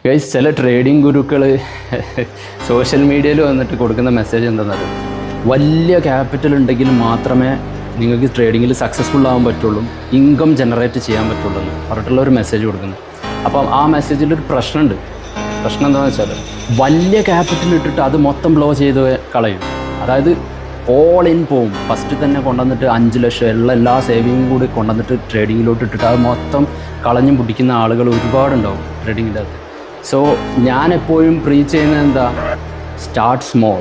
Guys, ചില trading ഗുരുക്കൾ social മീഡിയയിൽ വന്നിട്ട് കൊടുക്കുന്ന മെസ്സേജ് എന്താണെന്നറിയോ, വലിയ ക്യാപിറ്റൽ ഉണ്ടെങ്കിൽ മാത്രമേ നിങ്ങൾക്ക് ട്രേഡിങ്ങിൽ സക്സസ്ഫുൾ ആകാൻ പറ്റുള്ളൂ, ഇൻകം ജനറേറ്റ് ചെയ്യാൻ പറ്റുള്ളൂ എന്ന് പറഞ്ഞിട്ടുള്ള ഒരു മെസ്സേജ് കൊടുക്കുന്നു. അപ്പം ആ മെസ്സേജിലൊരു പ്രശ്നമുണ്ട്. പ്രശ്നം എന്താണെന്ന് വെച്ചാൽ, വലിയ ക്യാപിറ്റൽ ഇട്ടിട്ട് അത് മൊത്തം ബ്ലോ ചെയ്ത് കളയും. അതായത് ഓൾ ഇൻ പോവും. ഫസ്റ്റ് തന്നെ കൊണ്ടുവന്നിട്ട് 5 ലക്ഷം എല്ലാ സേവിങ്ങും കൂടി കൊണ്ടുവന്നിട്ട് ട്രേഡിങ്ങിലോട്ട് ഇട്ടിട്ട് അത് മൊത്തം കളഞ്ഞും പൊട്ടിക്കുന്ന ആളുകൾ ഒരുപാടുണ്ടാവും ട്രേഡിങ്ങിൻ്റെ അകത്ത്. സോ ഞാൻ എപ്പോഴും പ്രീച്ച് ചെയ്യുന്നത് എന്താ, സ്റ്റാർട്ട് സ്മോൾ.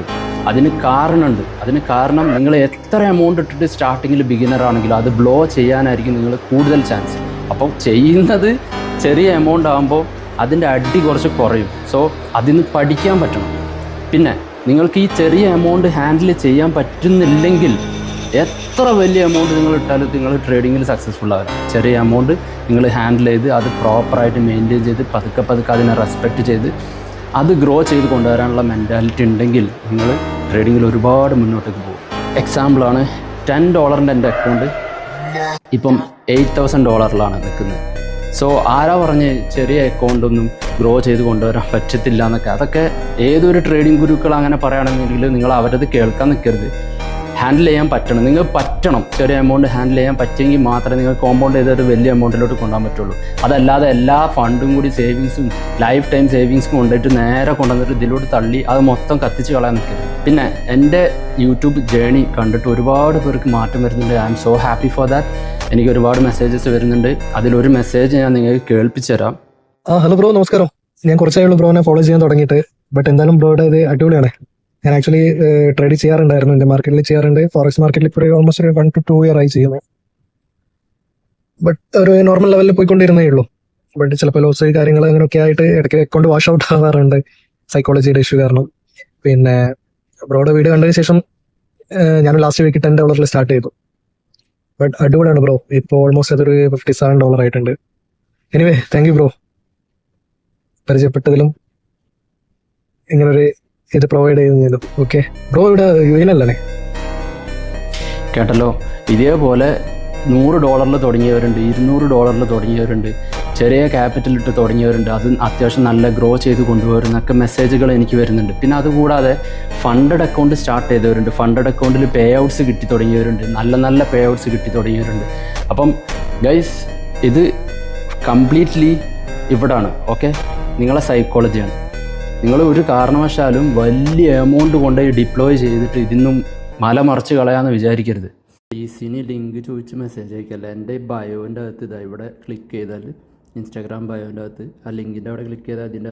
അതിന് കാരണമുണ്ട്. അതിന് കാരണം, നിങ്ങൾ എത്ര എമൗണ്ട് ഇട്ടിട്ട് സ്റ്റാർട്ടിങ്ങിൽ ബിഗിനർ ആണെങ്കിലും അത് ബ്ലോ ചെയ്യാനായിരിക്കും നിങ്ങൾ കൂടുതൽ ചാൻസ്. അപ്പോൾ ചെയ്യുന്നത് ചെറിയ എമൗണ്ട് ആകുമ്പോൾ അതിൻ്റെ അടി കുറച്ച് കുറയും. സോ അതിന് പഠിക്കാൻ പറ്റണം. പിന്നെ നിങ്ങൾക്ക് ഈ ചെറിയ എമൗണ്ട് ഹാൻഡിൽ ചെയ്യാൻ പറ്റുന്നില്ലെങ്കിൽ എത്ര വലിയ എമൗണ്ട് നിങ്ങൾ ഇട്ടാലും നിങ്ങൾ ട്രേഡിങ്ങിൽ സക്സസ്ഫുൾ ആവില്ല. ചെറിയ എമൗണ്ട് നിങ്ങൾ ഹാൻഡിൽ ചെയ്ത് അത് പ്രോപ്പറായിട്ട് മെയിൻറ്റെയിൻ ചെയ്ത് പതുക്കെ പതുക്കെ അതിനെ റെസ്പെക്റ്റ് ചെയ്ത് അത് ഗ്രോ ചെയ്ത് കൊണ്ടുവരാനുള്ള മെൻറ്റാലിറ്റി ഉണ്ടെങ്കിൽ നിങ്ങൾ ട്രേഡിങ്ങിൽ ഒരുപാട് മുന്നോട്ടേക്ക് പോകും. എക്സാമ്പിളാണ്, $10 എൻ്റെ അക്കൗണ്ട് ഇപ്പം $8,000 നിൽക്കുന്നത്. സോ ആരാ പറഞ്ഞ് ചെറിയ അക്കൗണ്ടൊന്നും ഗ്രോ ചെയ്ത് കൊണ്ടുവരാൻ പറ്റത്തില്ല എന്നൊക്കെ? അതൊക്കെ ഏതൊരു ട്രേഡിംഗ് ഗുരുക്കൾ അങ്ങനെ പറയുകയാണെന്നുണ്ടെങ്കിൽ നിങ്ങൾ അവരത് കേൾക്കാൻ നിൽക്കരുത്. ഹാൻഡിൽ ചെയ്യാൻ പറ്റണം. നിങ്ങൾ പറ്റണം. ചെറിയ എമൗണ്ട് ഹാൻഡിൽ ചെയ്യാൻ പറ്റുമെങ്കിൽ മാത്രമേ നിങ്ങൾ കോമ്പൗണ്ട് ചെയ്തിട്ട് വലിയ എമൗണ്ടിലോട്ട് കൊണ്ടുപോകാൻ പറ്റുള്ളൂ. അതല്ലാതെ എല്ലാ ഫണ്ടും കൂടി സേവിങ്സും ലൈഫ് ടൈം സേവിങ്സും കൊണ്ടുപോയിട്ട് നേരെ കൊണ്ടുവന്നിട്ട് ഇതിലോട്ട് തള്ളി അത് മൊത്തം കത്തിച്ച് കളയാൻ നിൽക്കരുത്. പിന്നെ എൻ്റെ യൂട്യൂബ് ജേണി കണ്ടിട്ട് ഒരുപാട് പേർക്ക് മാറ്റം വരുന്നുണ്ട്. I M so happy for that. എനിക്ക് ഒരുപാട് മെസ്സേജസ് വരുന്നുണ്ട്. അതിലൊരു മെസ്സേജ് ഞാൻ നിങ്ങൾക്ക് കേൾപ്പിച്ചു തരാം. ഹലോ ബ്രോ, നമസ്കാരം. ഞാൻ കുറച്ചായുള്ള ബ്രോനെ ഫോളോ ചെയ്യാൻ തുടങ്ങിയിട്ട്. ബട്ട് എന്തായാലും ബ്രോയുടെ ഇത് അടിപൊളിയാണ്. ഞാൻ ആക്ച്വലി ട്രേഡ് ചെയ്യാറുണ്ടായിരുന്നു, എൻ്റെ മാർക്കറ്റിൽ ചെയ്യാറുണ്ട്. ഫോറക്സ് മാർക്കറ്റിൽ ഇപ്പോൾ ഓൾമോസ്റ്റ് 1 to 2 year ആയി ചെയ്യുന്നത്. ബട്ട് ഒരു നോർമൽ ലെവലിൽ പോയിക്കൊണ്ടിരുന്നേ ഉള്ളൂ. ബട്ട് ചിലപ്പോൾ ലോസ് കാര്യങ്ങൾ അങ്ങനെയൊക്കെ ആയിട്ട് ഇടയ്ക്ക് അക്കൗണ്ട് വാഷ് ഔട്ട് ആവാറുണ്ട്, സൈക്കോളജിയുടെ ഇഷ്യൂ കാരണം. പിന്നെ ബ്രോയുടെ വീഡിയോ കണ്ടതിന് ശേഷം ഞാൻ ലാസ്റ്റ് വീക്ക് $10 സ്റ്റാർട്ട് ചെയ്തു. ബട്ട് അടിപൊളിയാണ് ബ്രോ. ഇപ്പോൾ ഓൾമോസ്റ്റ് അതൊരു $57 ആയിട്ടുണ്ട്. എനിവേ, താങ്ക് യു ബ്രോ, പരിചയപ്പെട്ടതിലും ഇങ്ങനൊരു ഇത് പ്രൊവൈഡ് ചെയ്യുന്നതിലും. ഓക്കെ ബ്രോ, ഇവിടെ UAE കേട്ടല്ലോ. ഇതേപോലെ $100 തുടങ്ങിയവരുണ്ട്, $200 തുടങ്ങിയവരുണ്ട്, ചെറിയ ക്യാപിറ്റൽ ഇട്ട് തുടങ്ങിയവരുണ്ട്. അത് അത്യാവശ്യം നല്ല ഗ്രോ ചെയ്ത് കൊണ്ടുവരുന്നൊക്കെ മെസ്സേജുകൾ എനിക്ക് വരുന്നുണ്ട്. പിന്നെ അതുകൂടാതെ ഫണ്ടഡ് അക്കൗണ്ട് സ്റ്റാർട്ട് ചെയ്തവരുണ്ട്, ഫണ്ടഡ് അക്കൗണ്ടിൽ പേ ഔട്ട്സ് കിട്ടി തുടങ്ങിയവരുണ്ട്, നല്ല നല്ല പേ ഔട്ട്സ് കിട്ടി തുടങ്ങിയവരുണ്ട്. അപ്പം ഗൈസ്, ഇത് കംപ്ലീറ്റ്ലി ഇവിടാണ്. ഓക്കെ, നിങ്ങളെ സൈക്കോളജിയാണ്. നിങ്ങൾ ഒരു കാരണവശാലും വലിയ എമൗണ്ട് കൊണ്ടുപോയി ഡിപ്ലോയ് ചെയ്തിട്ട് ഇതിന്നും മല മറിച്ച് കളയാമെന്ന് വിചാരിക്കരുത്. ഈസിന് ലിങ്ക് ചോദിച്ച് മെസ്സേജ് അയക്കല്ല. എൻ്റെ ബയോൻ്റെ അകത്ത് ഇതാ ഇവിടെ ക്ലിക്ക് ചെയ്താൽ, ഇൻസ്റ്റാഗ്രാം ബയോൻ്റെ അകത്ത് ആ ലിങ്കിൻ്റെ അവിടെ ക്ലിക്ക് ചെയ്താൽ അതിൻ്റെ